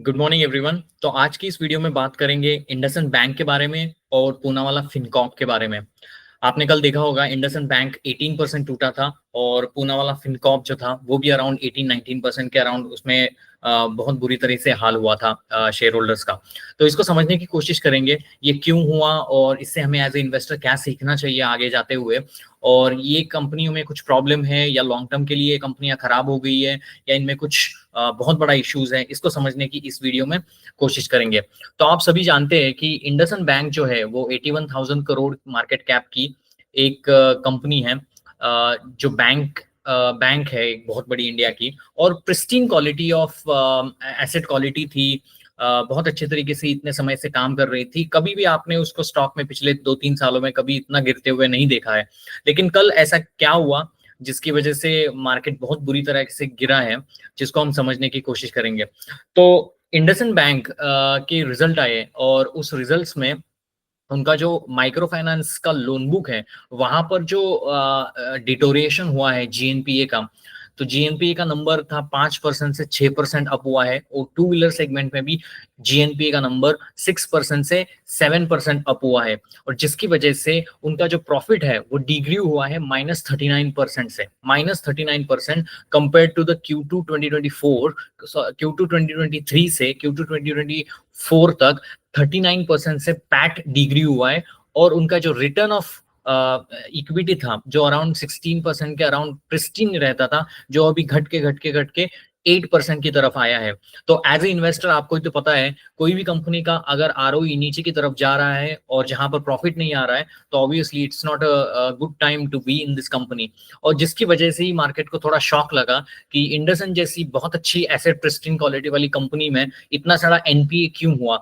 Good morning everyone. तो आज की इस वीडियो में बात करेंगे इंडसइंड बैंक के बारे में और पूनावाला फिनकॉर्प के बारे में। आपने कल देखा होगा इंडसइंड बैंक 18% टूटा था और पूनावाला फिनकॉर्प जो था वो भी अराउंड 18-19% के अराउंड उसमें बहुत बुरी तरह से हाल हुआ था शेयर होल्डर्स का। तो इसको समझने की कोशिश करेंगे ये क्यों हुआ और इससे हमें एज ए इन्वेस्टर क्या सीखना चाहिए आगे जाते हुए, और ये कंपनियों में कुछ प्रॉब्लम है या लॉन्ग टर्म के लिए कंपनियां खराब हो गई है या इनमें कुछ बहुत बड़ा इश्यूज है, इसको समझने की इस वीडियो में कोशिश करेंगे। तो आप सभी जानते हैं कि इंडसइंड बैंक जो है वो 81,000 करोड़ मार्केट कैप की एक कंपनी है, जो बैंक है एक बहुत बड़ी इंडिया की, और pristine quality of asset quality थी। बहुत अच्छे तरीके से इतने समय से काम कर रही थी। कभी भी आपने उसको स्टॉक में पिछले 2-3 सालों में कभी इतना गिरते हुए नहीं देखा है। लेकिन कल ऐसा क्या हुआ जिसकी वजह से मार्केट बहुत बुरी तरह से गिरा है, जिसको हम समझने की कोशिश करेंगे। तो इंडसइंड बैंक के रिजल्ट आए और उस रिजल्ट्स में उनका जो माइक्रो फाइनेंस का लोन बुक है वहां पर जो डिटोरिएशन हुआ है जीएनपीए का, तो जीएनपीए का नंबर था 5% से 6% अप हुआ है, और टू व्हीलर सेगमेंट में भी जीएनपीए का नंबर 6% से 7% अप हुआ है, और जिसकी वजह से उनका जो प्रॉफिट है वो डिग्री हुआ है -39% से -39% compare to the Q2 2024, Q2 2023 से Q2 2024 तक 39% से पैट डिग्री हुआ है। और उनका जो रिटर्न ऑफ इक्विटी था जो अराउंड 16% के अराउंड प्रिस्टीन रहता था, जो अभी घट के 8% की तरफ आया है। तो एज ए इन्वेस्टर आपको तो पता है कोई भी कंपनी का अगर आरओई नीचे की तरफ जा रहा है और जहां पर प्रॉफिट नहीं आ रहा है तो obviously it's not a good time to be in this company. और जिसकी वजह से ही मार्केट को थोड़ा शॉक लगा कि इंडसइंड जैसी बहुत अच्छी एसेट प्रिस्टीन क्वालिटी वाली कंपनी में इतना सारा एनपीए क्यों हुआ,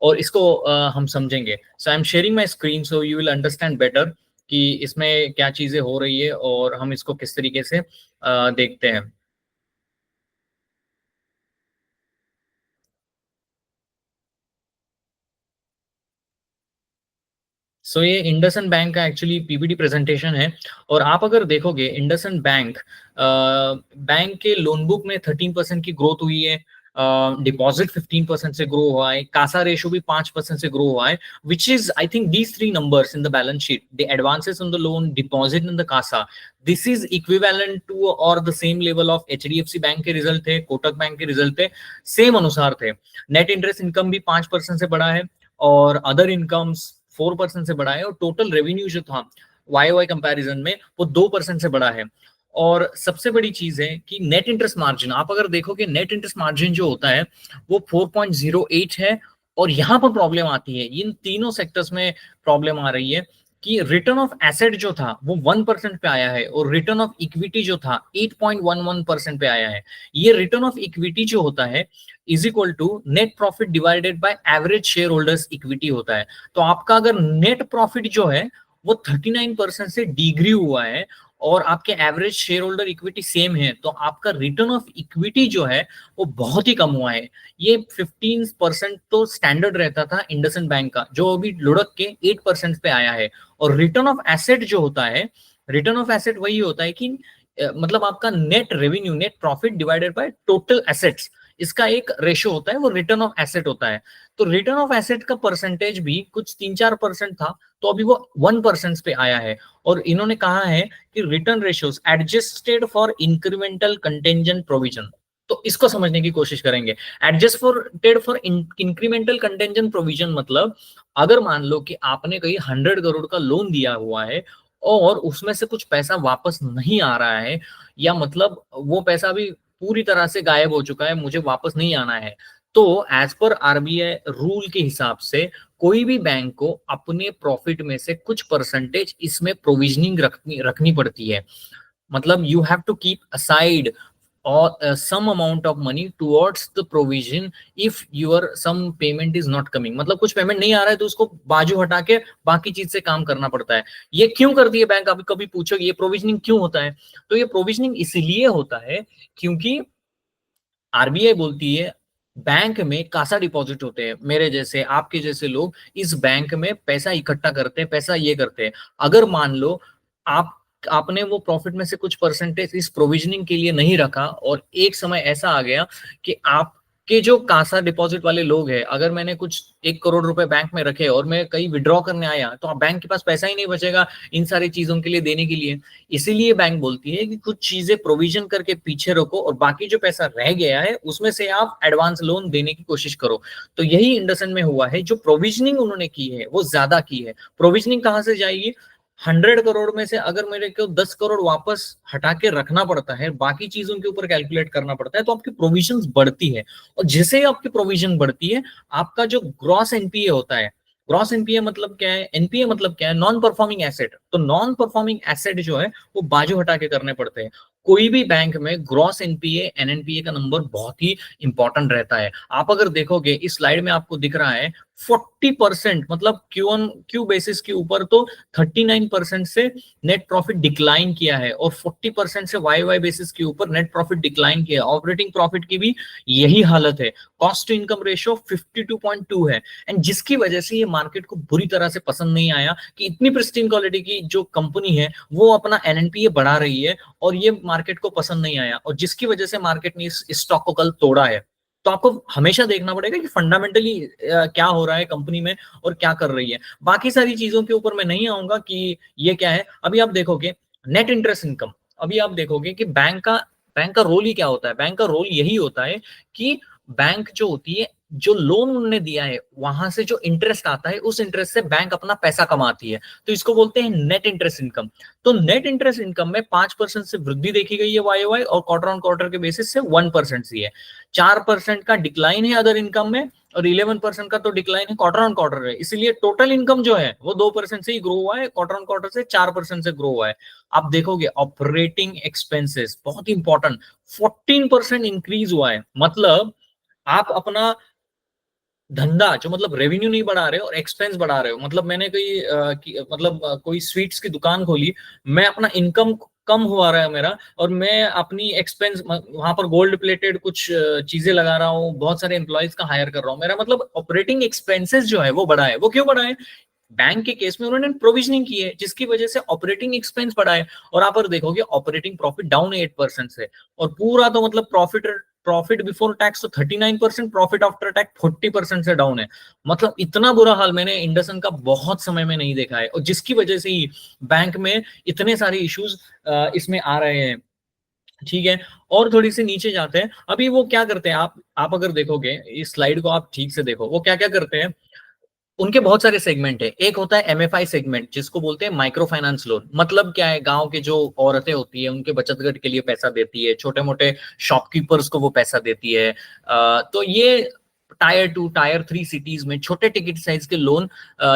और इसको हम समझेंगे। So I am sharing my screen so you will understand better कि इसमें क्या चीजें हो रही है और हम इसको किस तरीके से देखते हैं। सो ये इंडसइंड बैंक का एक्चुअली पीपीटी प्रेजेंटेशन है। और आप अगर देखोगे इंडसइंड बैंक बैंक के लोन बुक में 13% की ग्रोथ हुई है, डिपॉजिट 15% से ग्रो हुआ है, कासा रेशो भी 5% से ग्रो हुआ है, which is I think these three numbers in the balance sheet, the advances on the loan, deposit in the CASA, this is equivalent to और the same level of HDFC bank के result थे, Kotak bank के result थे, same अनुसार थे। Net interest income भी 5% से बढ़ा है और अदर इनकम्स 4% से बढ़ा है, और टोटल रेवेन्यू जो था वाई वाई कंपैरिजन में वो 2% से बढ़ा है। और सबसे बड़ी चीज है कि नेट इंटरेस्ट मार्जिन, आप अगर देखोगे नेट इंटरेस्ट मार्जिन जो होता है वो 4.08 है। और यहां पर प्रॉब्लम आती है, इन तीनों सेक्टर्स में प्रॉब्लम आ रही है कि रिटर्न ऑफ एसेट जो था वो 1% पे आया है और रिटर्न ऑफ इक्विटी जो था 8.11% पे आया है। ये रिटर्न ऑफ इक्विटी जो होता है is equal to net profit divided by average shareholders equity होता है। तो आपका अगर नेट प्रॉफिट जो है वो 39% से डिग्री हुआ है और आपके average share holder equity same है, तो आपका रिटर्न ऑफ इक्विटी जो है वो बहुत ही कम हुआ है। ये 15% तो स्टैंडर्ड रहता था इंडसइंड बैंक का, जो अभी लुढ़क के 8% पे आया है। और रिटर्न ऑफ एसेट जो होता है, रिटर्न ऑफ एसेट वही होता है कि मतलब आपका net revenue, net profit divided by total assets, इसका एक रेशियो होता है, वो रिटर्न ऑफ एसेट होता है। तो रिटर्न ऑफ एसेट का परसेंटेज भी कुछ 3-4% था, तो अभी वो 1% पे आया है। और इन्होंने कहा है कि return ratios adjusted for incremental contingent provision. तो इसको समझने की कोशिश करेंगे। Adjusted for incremental contingent provision मतलब अगर मान लो कि आपने कहीं 100 करोड़ का लोन दिया हुआ है और उसमें से कुछ पैसा वापस नहीं आ रहा है, या मतलब वो पैसा भी पूरी तरह से गायब हो चुका है, मुझे वापस नहीं आना है, तो एज पर आरबीआई रूल के हिसाब से कोई भी बैंक को अपने प्रॉफिट में से कुछ परसेंटेज इसमें प्रोविजनिंग रखनी रखनी पड़ती है। मतलब you have to keep aside or some amount of money towards the provision if your some payment is not coming, मतलब कुछ पेमेंट नहीं आ रहा है तो उसको बाजू हटा के बाकी चीज से काम करना पड़ता है। ये क्यों करती है बैंक, अभी कभी पूछोगे ये प्रोविजनिंग क्यों होता है, तो ये प्रोविजनिंग इसलिए होता है क्योंकि आरबीआई बोलती है बैंक में कासा डिपॉजिट होते हैं, मेरे जैसे आपके जैसे लोग इस बैंक में पैसा इकट्ठा करते हैं, पैसा ये करते हैं। अगर मान लो आप आपने वो प्रॉफिट में से कुछ परसेंटेज इस प्रोविजनिंग के लिए नहीं रखा और एक समय ऐसा आ गया कि आप कि जो कासा डिपॉजिट वाले लोग हैं, अगर मैंने कुछ 1 करोड़ रुपए बैंक में रखे और मैं कहीं विड्रॉ करने आया तो बैंक के पास पैसा ही नहीं बचेगा इन सारी चीजों के लिए देने के लिए। इसीलिए बैंक बोलती है कि कुछ चीजें प्रोविजन करके पीछे रखो और बाकी जो पैसा रह गया है उसमें से आप एडवांस लोन देने की कोशिश करो। तो यही इंडसइंड में हुआ है, जो प्रोविजनिंग उन्होंने की है वो ज्यादा की है। प्रोविजनिंग कहां से जाएगी? 100 करोड़ में से अगर मेरे को 10 करोड़ वापस हटा के रखना पड़ता है, बाकी चीजों के ऊपर कैलकुलेट करना पड़ता है, तो आपकी प्रोविजन बढ़ती है। और जैसे ही आपकी प्रोविजन बढ़ती है, आपका जो ग्रॉस एनपीए होता है, ग्रॉस एनपीए मतलब क्या है? एनपीए मतलब क्या है? Non performing asset. तो नॉन परफॉर्मिंग एसेट जो है वो बाजू हटा के करने पड़ते हैं। कोई भी बैंक में ग्रॉस एनपीए एनएनपीए का नंबर बहुत ही इंपॉर्टेंट रहता है। आप अगर देखोगे इस स्लाइड में आपको दिख रहा है 40%, मतलब क्यू ऑन क्यू बेसिस के ऊपर तो 39% से नेट प्रॉफिट डिक्लाइन किया है और 40% से वाई वाई बेसिस के ऊपर नेट प्रॉफिट डिक्लाइन किया है। ऑपरेटिंग प्रॉफिट की भी यही हालत है। कॉस्ट टू इनकम रेशियो 52.2 है। एंड जिसकी वजह से ये मार्केट को बुरी तरह से पसंद नहीं आया कि इतनी प्रिस्टीन क्वालिटी की जो कंपनी है वो अपना एनएनपीए बढ़ा रही है, और ये मार्केट को पसंद नहीं आया, और जिसकी वजह से मार्केट ने इस स्टॉक को कल तोड़ा है। तो आपको हमेशा देखना पड़ेगा कि फंडामेंटली क्या हो रहा है कंपनी में और क्या कर रही है। बाकी सारी चीजों के ऊपर मैं नहीं आऊंगा कि ये क्या है। अभी आप देखोगे नेट इंटरेस्ट इनकम, अभी आप देखोगे कि बैंक का रोल ही क्या होता है? बैंक का रोल यही होता है कि बैंक जो होती है, जो लोन उन्होंने दिया है वहां से जो इंटरेस्ट आता है उस इंटरेस्ट से बैंक अपना पैसा कमाती है, तो इसको बोलते हैं नेट इंटरेस्ट इनकम। तो नेट इंटरेस्ट इनकम में 5% से वृद्धि देखी गई है वाई वाई, और क्वार्टर ऑन क्वार्टर के बेसिस से 1% ही है। 4% का डिक्लाइन है अदर इनकम में, और 11% का तो डिक्लाइन है क्वार्टर ऑन क्वार्टर है। इसीलिए टोटल इनकम जो है वो 2% से ही ग्रो हुआ है, क्वार्टर ऑन क्वार्टर से 4% से ग्रो हुआ है। आप देखोगे ऑपरेटिंग एक्सपेंसेस बहुत इंपॉर्टेंट, 14% इंक्रीज हुआ है। मतलब आप अपना धंधा जो, मतलब रेवेन्यू नहीं बढ़ा रहे हो और एक्सपेंस बढ़ा रहे हो। मतलब मैंने कोई स्वीट्स की दुकान खोली, मैं अपना इनकम कम हुआ रहा है मेरा, और मैं अपनी एक्सपेंस वहां पर गोल्ड प्लेटेड कुछ चीजें लगा रहा हूँ, बहुत सारे एम्प्लॉयज का हायर कर रहा हूँ, मेरा मतलब ऑपरेटिंग एक्सपेंसेस जो है वो बढ़ा है। वो क्यों बढ़ा है? बैंक के केस में उन्होंने प्रोविजनिंग की है, जिसकी वजह से ऑपरेटिंग एक्सपेंस बढ़ा है। और आप अगर देखोगे ऑपरेटिंग प्रॉफिट डाउन है 8% से, और पूरा तो मतलब प्रॉफिट प्रॉफिट बिफोर टैक्स तो 39%, प्रॉफिट आफ्टर टैक्स 40% से डाउन है। मतलब इतना बुरा हाल मैंने इंडसन का बहुत समय में नहीं देखा है, और जिसकी वजह से ही बैंक में इतने सारे इश्यूज इसमें आ रहे हैं। ठीक है, और थोड़ी सी नीचे जाते हैं। अभी वो क्या करते हैं, आप अगर देखोगे इस स्लाइड को, आप ठीक से देखो वो क्या क्या करते हैं। उनके बहुत सारे सेगमेंट है। एक होता है एमएफआई सेगमेंट, जिसको बोलते हैं माइक्रो फाइनेंस लोन। मतलब क्या है? गांव के जो औरतें होती है उनके बचत गट के लिए पैसा देती है, छोटे मोटे शॉपकीपर्स को वो पैसा देती है। तो ये टायर 2 टायर 3 सिटीज में छोटे टिकट साइज के लोन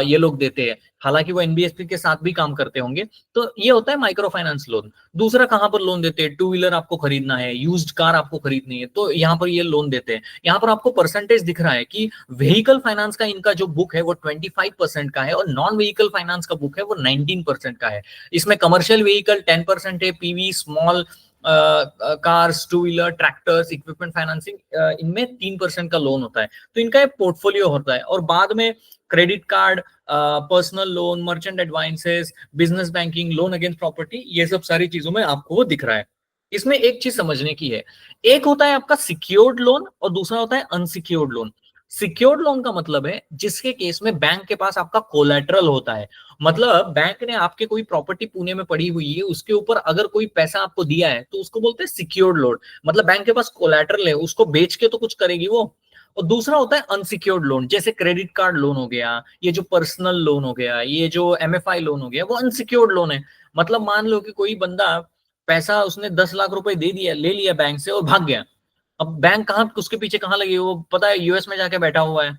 ये लोग देते हैं। हालांकि वो एनबीएफसी के साथ भी काम करते होंगे। तो ये होता है माइक्रो फाइनेंस लोन। दूसरा कहां पर लोन देते हैं? टू व्हीलर आपको खरीदना है, यूज्ड कार आपको खरीदनी है, तो यहाँ पर ये लोन देते हैं। यहाँ पर आपको परसेंटेज दिख रहा है कि व्हीकल फाइनेंस का इनका जो बुक है वो 25% का है, और नॉन व्हीकल फाइनेंस का बुक है वो 19% का है। इसमें कमर्शियल व्हीकल 10% है, PV small cars, two wheeler, tractors, equipment financing, इनमें 3% का लोन होता है। तो इनका एक पोर्टफोलियो होता है। और बाद में credit card, personal loan, merchant advances, business banking, loan against property, ये सब सारी चीजों में आपको वो दिख रहा है। इसमें एक चीज समझने की है, एक होता है आपका सिक्योर्ड लोन और दूसरा होता है अनसिक्योर्ड लोन। सिक्योर्ड लोन का मतलब है जिसके केस में बैंक के पास आपका कोलैटरल होता है। मतलब बैंक ने आपके कोई प्रॉपर्टी पुणे में पड़ी हुई है, उसके ऊपर अगर कोई पैसा आपको दिया है तो उसको बोलते हैं सिक्योर्ड लोन। मतलब बैंक के पास कोलैटरल है, उसको बेच के तो कुछ करेगी वो। और दूसरा होता है अनसिक्योर्ड लोन, जैसे क्रेडिट कार्ड लोन हो गया, ये जो पर्सनल लोन हो गया, ये जो एमएफआई लोन हो गया, वो अनसिक्योर्ड लोन है। मतलब मान लो कि कोई बंदा पैसा उसने 10 लाख रुपए दे दिया, ले लिया बैंक से और भाग गया। अब बैंक कहाँ, उसके पीछे कहाँ लगी? वो पता है यूएस में जाके बैठा हुआ है।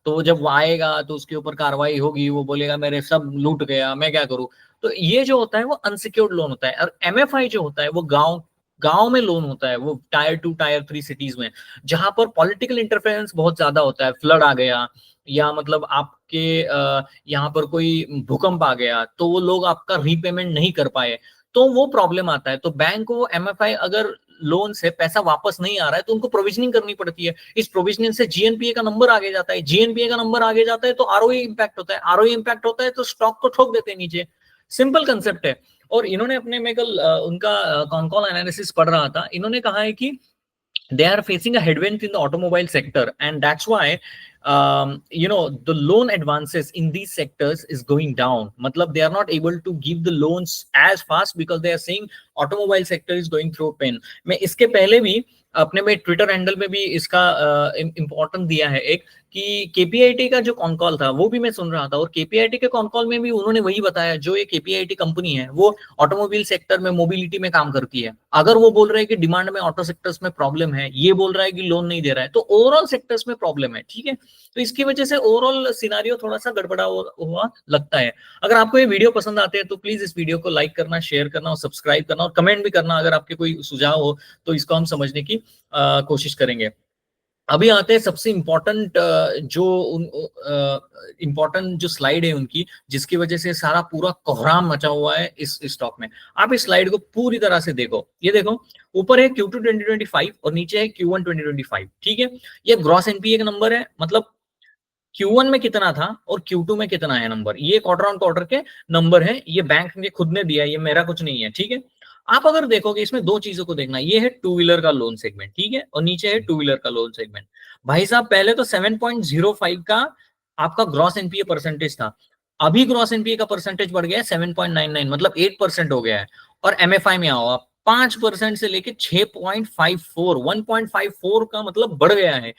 तो वो जब वो आएगा तो उसके ऊपर कार्रवाई होगी, वो बोलेगा मेरे सब लूट गया, मैं क्या करूं। तो ये जो होता है वो अनसिक्योर्ड लोन होता है। और एमएफआई जो होता है वो गांव गांव में लोन होता है, वो टायर 2 टायर 3 सिटीज में, जहां पर पॉलिटिकल इंटरफेरेंस बहुत ज्यादा होता है। फ्लड आ गया, या मतलब आपके यहाँ पर कोई भूकंप आ गया, तो वो लोग आपका रीपेमेंट नहीं कर पाए, तो वो प्रॉब्लम आता है। तो बैंक को एमएफआई अगर लोन से पैसा वापस नहीं आ रहा है तो उनको प्रोविजनिंग करनी पड़ती है। इस प्रोविजनिंग से जीएनपीए का नंबर आगे जाता है, जीएनपीए का नंबर आगे जाता है तो आरओई इंपैक्ट होता है, आरओई इंपैक्ट होता है तो स्टॉक को ठोक देते हैं नीचे। सिंपल कंसेप्ट है। और इन्होंने अपने में कल उनका कॉन कॉल एनालिसिस पढ़ रहा था, इन्होंने कहा है कि they are facing a headwind in the automobile sector, and that's why the loan advances in these sectors is going down. Matlab, they are not able to give the loans as fast because they are saying automobile sector is going through pain. मैं इसके पहले भी अपने में Twitter handle में भी इसका important दिया है एक, कि केपीआईटी का जो कॉन कॉल था वो भी मैं सुन रहा था, और केपीआईटी के कॉन कॉल में भी उन्होंने वही बताया, जो ये केपीआईटी कंपनी है वो ऑटोमोबाइल सेक्टर में मोबिलिटी में काम करती है। अगर वो बोल रहे हैं कि डिमांड में ऑटो सेक्टर्स में प्रॉब्लम है, ये बोल रहा है कि लोन नहीं दे रहा है, तो ओवरऑल सेक्टर्स में प्रॉब्लम है, ठीक है। तो इसकी वजह से ओवरऑल सिनारियो थोड़ा सा गड़बड़ा हुआ लगता है। अगर आपको ये वीडियो पसंद आते हैं तो प्लीज इस वीडियो को लाइक करना, शेयर करना और सब्सक्राइब करना, और कमेंट भी करना अगर आपके कोई सुझाव हो तो इसको हम समझने की कोशिश करेंगे। अभी आते हैं सबसे इम्पोर्टेंट जो स्लाइड है उनकी, जिसकी वजह से सारा पूरा कोहराम मचा हुआ है इस स्टॉक में। आप इस स्लाइड को पूरी तरह से देखो, ये देखो ऊपर है Q2 2025 और नीचे है Q1 2025, ठीक है। ये ग्रॉस एनपीए का नंबर है, मतलब Q1 में कितना था और Q2 में कितना है नंबर, ये क्वार्टर ऑन क्वार्टर के नंबर है, ये बैंक ने खुद ने दिया है, ये मेरा कुछ नहीं है, ठीक है। आप अगर देखोगे इसमें दो चीजों को देखना, ये है टू व्हीलर का लोन सेगमेंट, ठीक है, और नीचे है टू व्हीलर का लोन सेगमेंट। भाई साहब पहले तो 7.05 का आपका ग्रॉस एनपीए परसेंटेज था, अभी ग्रॉस एनपीए का परसेंटेज बढ़ गया है 7.99, मतलब 8% हो गया है। और एमएफआई में आओ आप, 5% से लेके 6.54, 1.54 का मतलब बढ़ गया है।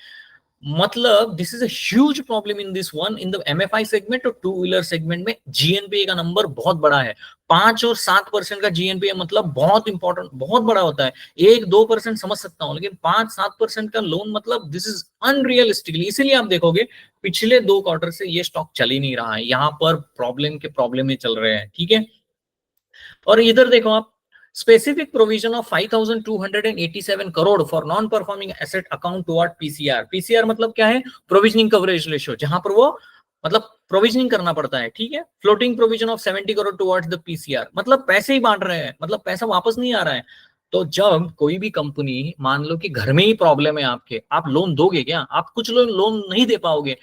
मतलब this is a huge problem in this one, in the MFI segment और टू व्हीलर सेगमेंट में जीएनपीए का नंबर बहुत बड़ा है। 5 और 7% का जीएनपीए मतलब बहुत इंपॉर्टेंट, बहुत बड़ा होता है। 1-2% समझ सकता हूं, लेकिन 5-7% का लोन मतलब दिस इज अनरियलिस्टिकली। इसीलिए आप देखोगे पिछले 2 क्वार्टर से ये स्टॉक चल ही नहीं रहा है, यहाँ पर प्रॉब्लम ही चल रहे हैं, ठीक है। और इधर देखो आप, specific provision of 5287 crore for non performing asset account toward PCR. PCR मतलब क्या है, प्रोविजनिंग कवरेज रेशियो, जहां पर वो मतलब प्रोविजनिंग करना पड़ता है, ठीक है। Floating provision of 70 crore towards the PCR, मतलब पैसे ही बांट रहे हैं, मतलब पैसा वापस नहीं आ रहा है। तो जब कोई भी कंपनी, मान लो कि घर में ही प्रॉब्लम है आपके, आप लोन दोगे क्या? आप कुछ लोन नहीं दे पाओगे।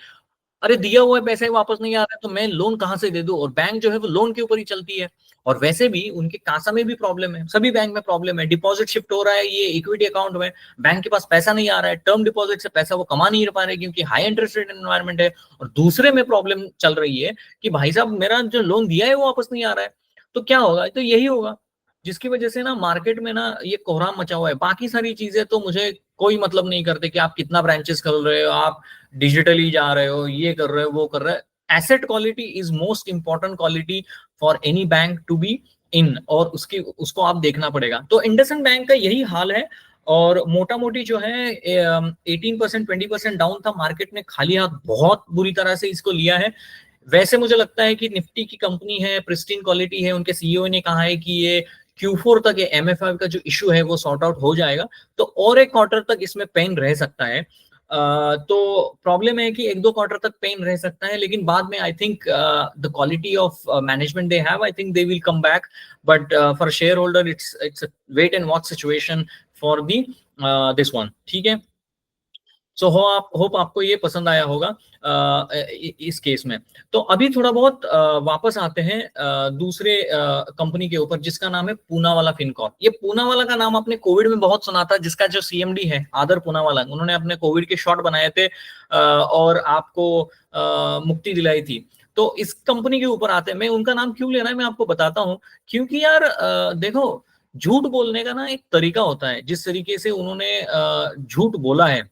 अरे दिया हुआ है पैसा ही वापस नहीं आ रहा है, तो मैं लोन कहां से दे दूं? और बैंक जो है वो लोन के ऊपर ही चलती है। और वैसे भी उनके कासा में भी प्रॉब्लम है, सभी बैंक में प्रॉब्लम है। डिपॉजिट शिफ्ट हो रहा है ये इक्विटी अकाउंट में, बैंक के पास पैसा नहीं आ रहा है, टर्म डिपॉजिट से पैसा वो कमा नहीं पा रहे क्योंकि हाई इंटरेस्ट रेट एनवायरमेंट है। और दूसरे में प्रॉब्लम चल रही है कि भाई साहब मेरा जो लोन दिया है वो वापस नहीं आ रहा है। तो क्या होगा? तो यही होगा जिसकी वजह से ना मार्केट में ना ये कोहराम मचा हुआ है। बाकी सारी चीजें तो मुझे कोई मतलब नहीं करते कि आप कितना ब्रांचेस खोल रहे हो, आप डिजिटली जा रहे हो, ये कर रहे हो, वो कर रहे हो। Asset quality is most important quality for any bank to be in, और उसको आप देखना पड़ेगा। तो इंडसइंड बैंक का यही हाल है। और मोटा मोटी जो है 18% 20% डाउन था, मार्केट ने खाली हाथ बहुत बुरी तरह से इसको लिया है। वैसे मुझे लगता है कि निफ्टी की कंपनी है, प्रिस्टीन क्वालिटी है, उनके सीईओ ने कहा है कि ये Q4 तक ये एमएफआई का जो इशू है वो सॉर्ट आउट हो जाएगा, तो और एक क्वार्टर तक इसमें पेन रह सकता है। तो प्रॉब्लम है कि 1-2 क्वार्टर तक पेन रह सकता है, लेकिन बाद में I think the quality of management they have, I think they will come back. But for share holder its weight and watch situation for the this one, ठीक है। सो होप आपको ये पसंद आया होगा इस केस में। तो अभी थोड़ा बहुत वापस आते हैं दूसरे कंपनी के ऊपर, जिसका नाम है पूनावाला फिनकॉर्प। ये पूनावाला का नाम आपने कोविड में बहुत सुना था, जिसका जो सीएमडी है आदर पूनावाला, उन्होंने अपने कोविड के शॉट बनाए थे और आपको मुक्ति दिलाई थी। तो इस कंपनी के ऊपर आते हैं। मैं उनका नाम क्यों लेना है मैं आपको बताता हूँ। क्योंकि यार देखो, झूठ बोलने का ना एक तरीका होता है, जिस तरीके से उन्होंने झूठ बोला है।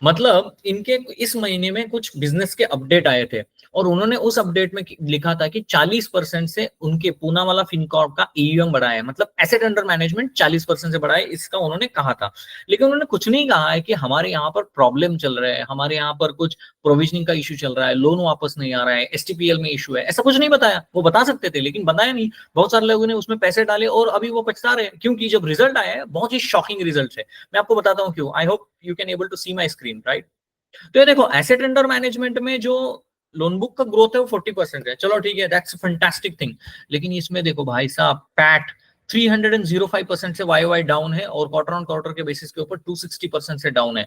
मतलब इनके इस महीने में कुछ बिजनेस के अपडेट आए थे, और उन्होंने उस अपडेट में लिखा था कि 40% से उनके पूनावाला फिनकॉर्प का ईयूएम बढ़ा है, मतलब एसेट अंडर मैनेजमेंट 40% से बढ़ा है, इसका उन्होंने कहा था। लेकिन उन्होंने कुछ नहीं कहा है कि हमारे यहाँ पर प्रॉब्लम चल रहा है, हमारे यहाँ पर कुछ प्रोविजनिंग का इशू चल रहा है, लोन वापस नहीं आ रहा है, एसटीपीएल में इशू है, ऐसा कुछ नहीं बताया। वो बता सकते थे लेकिन बताया नहीं। बहुत सारे लोगों ने उसमें पैसे डाले और अभी वो पछता रहे हैं, क्योंकि जब रिजल्ट आया है बहुत ही शॉकिंग रिजल्ट है। मैं आपको बताता हूँ क्यों। I hope you can able to see my screen, right. तो ये देखो, एसेट अंडर मैनेजमेंट में जो लोन बुक का ग्रोथ है वो 40% है, चलो ठीक है, दैट्स फैंटास्टिक थिंग। लेकिन इसमें देखो भाई साहब, पैट 305% से वाई डाउन है, और क्वार्टर ऑन क्वार्टर के बेसिस के ऊपर 260% से डाउन है।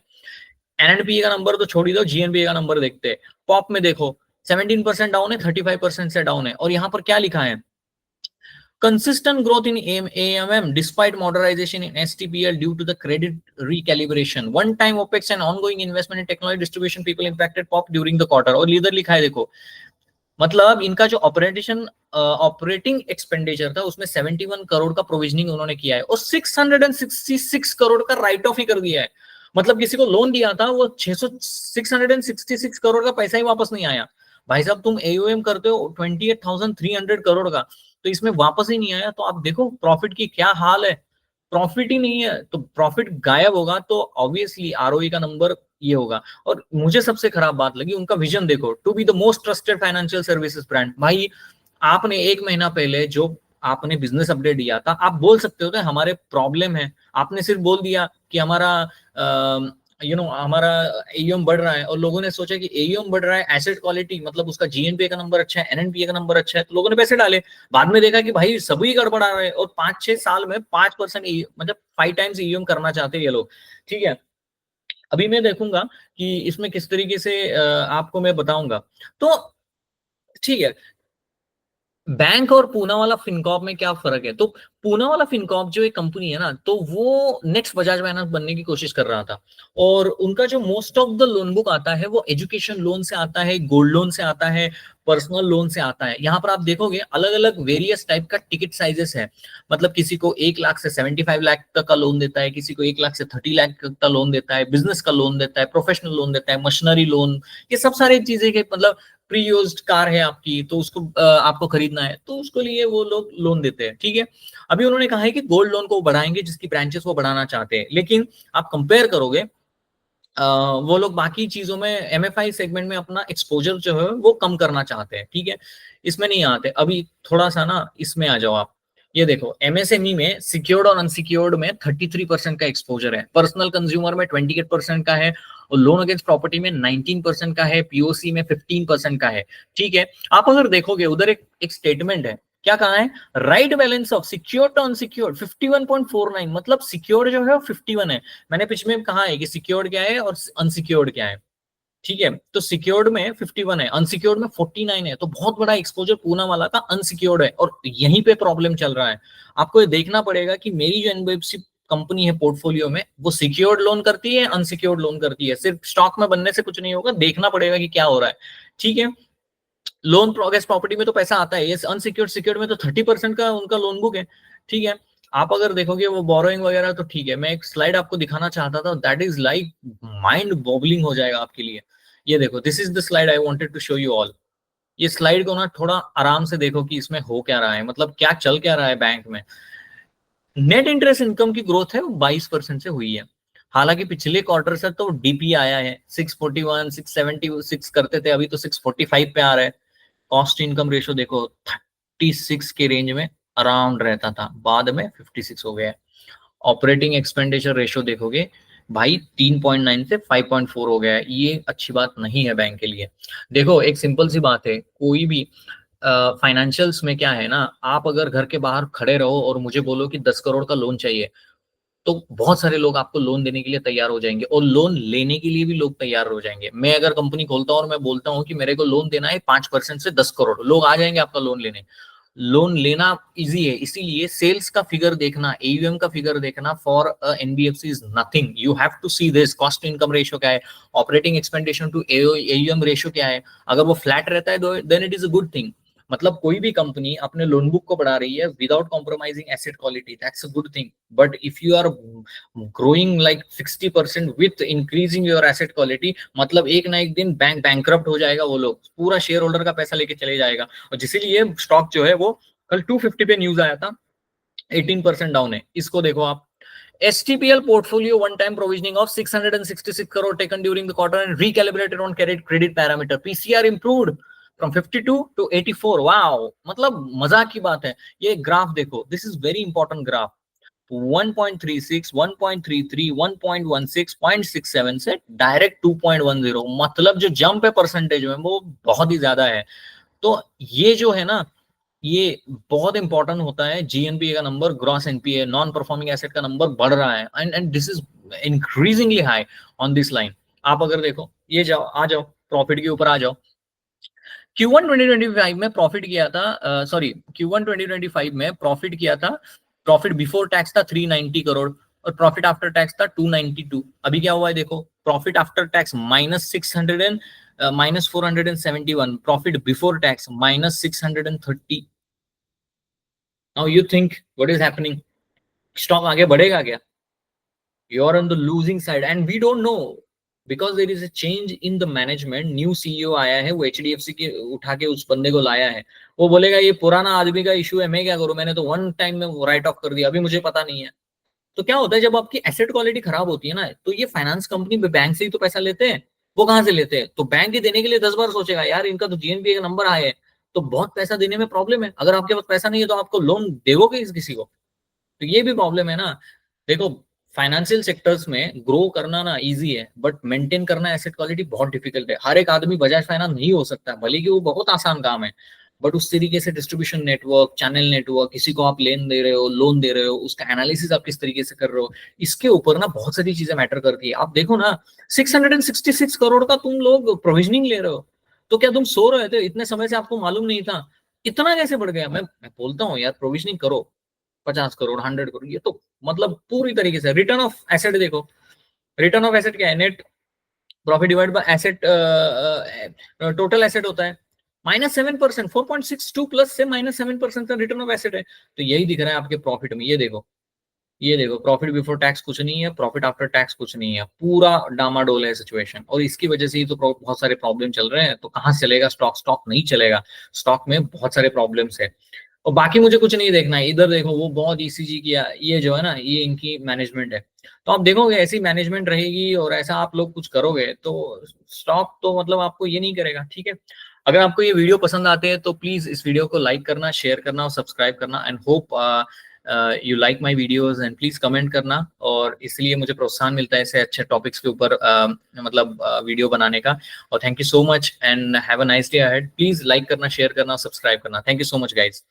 एनएनपीए का नंबर तो छोड़ ही दो, जीएनपीए का नंबर देखते हैं। पॉप में देखो 17% डाउन है, 35% से डाउन है। और यहाँ पर क्या लिखा है, Consistent growth in AMM despite moderation in STPL due to the credit recalibration. One-time OPEX and ongoing investment in technology distribution people impacted POP during the quarter. और इधर लिखा है देखो, मतलब इनका जो ऑपरेटिंग एक्सपेंडिचर था उसमें 71 करोड़ का प्रोविजनिंग उन्होंने किया है और 666 करोड़ का राइट ऑफ ही कर दिया है। मतलब किसी को लोन दिया था वो 666 करोड़ का पैसा ही वापस नहीं आया। भाई साहब तुम एओएम करते हो 28,300 करोड़ का, तो इसमें वापस ही नहीं आया। तो आप देखो प्रॉफिट की क्या हाल है, प्रॉफिट ही नहीं है, तो प्रॉफिट गायब होगा तो ऑब्वियसली आरओई का नंबर ये होगा। और मुझे सबसे खराब बात लगी उनका विजन देखो, to be the most trusted financial services brand. भाई आपने एक महीना पहले जो आपने बिजनेस अपडेट दिया था, आप बोल सकते हो हमारे प्रॉब्लम है, आपने सिर्फ बोल दिया कि हमारा हमारा एयूएम बढ़ रहा है और लोगों ने सोचा कि एयूएम बढ़ रहा है, एसेट क्वालिटी मतलब उसका जीएनपीए का नंबर अच्छा है, एनएनपीए का नंबर अच्छा है, तो लोगों ने पैसे डाले। बाद में देखा कि भाई सभी गड़बड़ा रहे और 5-6 साल में 5% मतलब 5 टाइम्स एयूएम करना चाहते हैं ये लोग। ठीक है, अभी मैं देखूंगा कि इसमें किस तरीके से आपको मैं बताऊंगा। तो ठीक है, बैंक और पूना वाला फिनकॉर्प में क्या फर्क है? तो पूना वाला फिनकॉर्प जो एक कंपनी है ना, तो वो नेक्स्ट बजाज फाइनेंस बनने की कोशिश कर रहा था और उनका जो most of the loan book आता है वो एजुकेशन लोन से आता है, गोल्ड लोन से आता है, पर्सनल लोन से आता है। यहाँ पर आप देखोगे अलग अलग वेरियस टाइप का टिकट साइजेस है। मतलब किसी को 1 लाख से 75 लाख तक का लोन देता है, किसी को 1 लाख से 30 लाख तक का लोन देता है, बिजनेस का लोन देता है, प्रोफेशनल लोन देता है, मशीनरी लोन, ये सब सारी चीजें के मतलब प्री यूज्ड कार है आपकी तो उसको आपको खरीदना है तो उसको लिए वो लोग लोन देते हैं। ठीक है, अभी उन्होंने कहा है कि गोल्ड लोन को बढ़ाएंगे जिसकी ब्रांचेस वो बढ़ाना चाहते हैं, लेकिन आप कंपेयर करोगे वो लोग बाकी चीजों में एमएफआई सेगमेंट में अपना एक्सपोजर जो है वो कम करना चाहते हैं। ठीक है, इसमें नहीं आते। अभी थोड़ा सा ना इसमें आ जाओ आप, ये देखो एमएसएमई में सिक्योर्ड और अनसिक्योर्ड में 33% का एक्सपोजर है, पर्सनल कंज्यूमर में 28% का है और लोन अगेंस्ट प्रॉपर्टी में 19% का है, पीओसी में 15% का है। ठीक है, आप अगर देखोगे उधर एक स्टेटमेंट है, क्या कहा है? Right balance of secured to unsecured 51.49, मतलब सिक्योर्ड जो है वो 51 है। मैंने पिछले में कहा है कि सिक्योर्ड क्या है और अनसिक्योर्ड क्या है। ठीक है, तो सिक्योर्ड में 51 है, अनसिक्योर्ड में 49 है, तो बहुत बड़ा एक्सपोजर पूना वाला का अनसिक्योर्ड है और यहीं पे प्रॉब्लम चल रहा है। आपको ये देखना पड़ेगा कि मेरी जो एनबीएफसी कंपनी है पोर्टफोलियो में वो सिक्योर्ड लोन करती है, अनसिक्योर्ड लोन करती है। सिर्फ स्टॉक में बनने से कुछ नहीं होगा, देखना पड़ेगा कि क्या हो रहा है। ठीक है, लोन प्रोग्रेस प्रॉपर्टी में तो पैसा आता है, ये अनसिक्योर्ड सिक्योर्ड में तो 30% का उनका लोन बुक है। ठीक है, आप अगर देखोगे वो बोरोइंग वगैरह तो ठीक है, मैं एक स्लाइड आपको दिखाना चाहता था, that is like mind bobbling हो जाएगा आपके लिए। ये देखो, this is the slide I wanted to show you all. ये स्लाइड को ना थोड़ा आराम से देखो कि इसमें हो क्या रहा है, मतलब क्या चल क्या रहा है बैंक में। नेट इंटरेस्ट इनकम की ग्रोथ है वो 22% से हुई है। हालांकि पिछले क्वार्टर से तो डीपी आया है 641 676 करते थे, अभी तो 645 पे आ रहा है। कॉस्ट इनकम रेशो देखो 36 के रेंज में अराउंड रहता था, बाद में 56 हो गया है। ऑपरेटिंग एक्सपेंडिचर रेशो देखोगे भाई 3.9 से 5.4 हो गया है, ये अच्छी बात नहीं है बैंक के लिए। देखो एक सिंपल सी बात है, कोई भी फाइनेंशियल्स में क्या है ना, आप अगर घर के बाहर खड़े रहो और मुझे बोलो कि 10 करोड़ का लोन चाहिए, तो बहुत सारे लोग आपको लोन देने के लिए तैयार हो जाएंगे और लोन लेने के लिए भी लोग तैयार हो जाएंगे। मैं अगर कंपनी खोलता हूँ और मैं बोलता हूँ कि मेरे को लोन देना है 5% से 10 करोड़, लोग आ जाएंगे आपका लोन लेने। लोन लेना इजी है, इसीलिए सेल्स का फिगर देखना, एयूएम का फिगर देखना for NBFC is nothing. You have to see this cost income ratio क्या है, operating expenditure to AUM ratio क्या है। अगर वो फ्लैट रहता है then it is a good thing. मतलब कोई भी कंपनी अपने लोन बुक को बढ़ा रही है without compromising asset quality, that's a good thing. But if you are growing like 60% with increasing your asset quality, मतलब एक ना एक दिन बैंक बैंकरप्ट हो जाएगा, वो लोग पूरा शेयर होल्डर का पैसा लेके चले जाएगा। और जिसलिए स्टॉक जो है वो कल 250 पे न्यूज आया था, 18% डाउन है। इसको देखो आप, STPL portfolio one-time provisioning of 666 crore taken during the quarter and recalibrated on credit parameter. PCR improved from 52 to 84. Wow, मतलब मजाक की बात है। ये ग्राफ देखो, this is very important graph. 1.36, 1.33, 1.16, 0.67 से डायरेक्ट 2.10, मतलब जो जंप है परसेंटेज में वो बहुत ही ज्यादा है। तो ये जो है ना, ये बहुत इंपॉर्टेंट होता है। जीएनपीए का number, gross NPA, non performing asset का नंबर बढ़ रहा है and this is increasingly high on this line. आप अगर देखो, ये जाओ, आ जाओ प्रॉफिट के ऊपर आ जाओ, Q1 2025 में प्रॉफिट किया था, सॉरी Q1 2025 में प्रॉफिट किया था, प्रॉफिट बिफोर टैक्स था 390 करोड़ और प्रॉफिट आफ्टर टैक्स था 292। अभी क्या हुआ है देखो, profit after tax -600 -471, profit before tax -630। Now you think what is happening, stock आगे बढ़ेगा क्या? You are on the losing side and we don't know because there is a change in the management. New CEO आया है, वो HDFC के उठा के उस बंदे को लाया है, वो बोलेगा ये पुराना आदमी का इशू है, मैं क्या करूं, मैंने तो वन टाइम में राइट ऑफ कर दिया, अभी मुझे पता नहीं है। तो क्या होता है जब आपकी एसेट क्वालिटी खराब होती है ना, तो ये फाइनेंस कंपनी बैंक से ही तो पैसा लेते हैं, वो कहाँ से लेते हैं? तो बैंक ही देने के लिए 10 बार सोचेगा, यार इनका तो जीएनपीए का नंबर हाई है, तो बहुत पैसा देने में प्रॉब्लम है। अगर आपके पास पैसा नहीं है तो आपको लोन देवोगे किसी को? तो ये भी प्रॉब्लम है ना। देखो, फाइनेंशियल सेक्टर्स में ग्रो करना ना इजी है, बट मेंटेन करना एसेट क्वालिटी बहुत डिफिकल्ट है। हर एक आदमी बजाज फाइनेंस नहीं हो सकता, भले कि वो बहुत आसान काम है, बट उस तरीके से डिस्ट्रीब्यूशन नेटवर्क, चैनल नेटवर्क, किसी को आप लेन दे रहे हो, लोन दे रहे हो, उसका एनालिसिस आप किस तरीके से कर रहे हो, इसके ऊपर ना बहुत सारी चीजें मैटर करती है। आप देखो ना, 666 करोड़ का तुम लोग प्रोविजनिंग ले रहे हो, तो क्या तुम सो रहे थे इतने समय से? आपको मालूम नहीं था? इतना कैसे बढ़ गया? मैं बोलता हूँ यार, प्रोविजनिंग करो 50 करोड़, 100 करोड़, ये तो मतलब पूरी तरीके से रिटर्न ऑफ एसेट देखो। रिटर्न ऑफ एसेट क्या है? Net profit divide by asset, total asset होता है -7%। 4.62 प्लस से -7% का रिटर्न ऑफ एसेट है। तो यही दिख रहा है आपके प्रॉफिट में। ये देखो, ये देखो, प्रॉफिट बिफोर टैक्स कुछ नहीं है, प्रॉफिट आफ्टर टैक्स कुछ नहीं है, पूरा डामाडोल है सिचुएशन। और इसकी वजह से ही तो बहुत सारे प्रॉब्लम चल रहे हैं। तो कहाँ से चलेगा स्टॉक? स्टॉक नहीं चलेगा, स्टॉक में बहुत सारे प्रॉब्लम्स है। और बाकी मुझे कुछ नहीं देखना है। इधर देखो, वो बहुत ईसीजी किया, ये जो है ना, ये इनकी मैनेजमेंट है। तो आप देखोगे ऐसी मैनेजमेंट रहेगी और ऐसा आप लोग कुछ करोगे तो स्टॉक तो मतलब आपको ये नहीं करेगा, ठीक है। अगर आपको ये वीडियो पसंद आते हैं तो प्लीज इस वीडियो को लाइक करना, शेयर करना और सब्सक्राइब करना। And hope you like my videos and please comment करना। और इसलिए मुझे प्रोत्साहन मिलता है ऐसे अच्छे टॉपिक्स के ऊपर मतलब वीडियो बनाने का। और thank you so much and have a nice day ahead. Please like करना, शेयर करना, सब्सक्राइब करना। Thank you so much guys.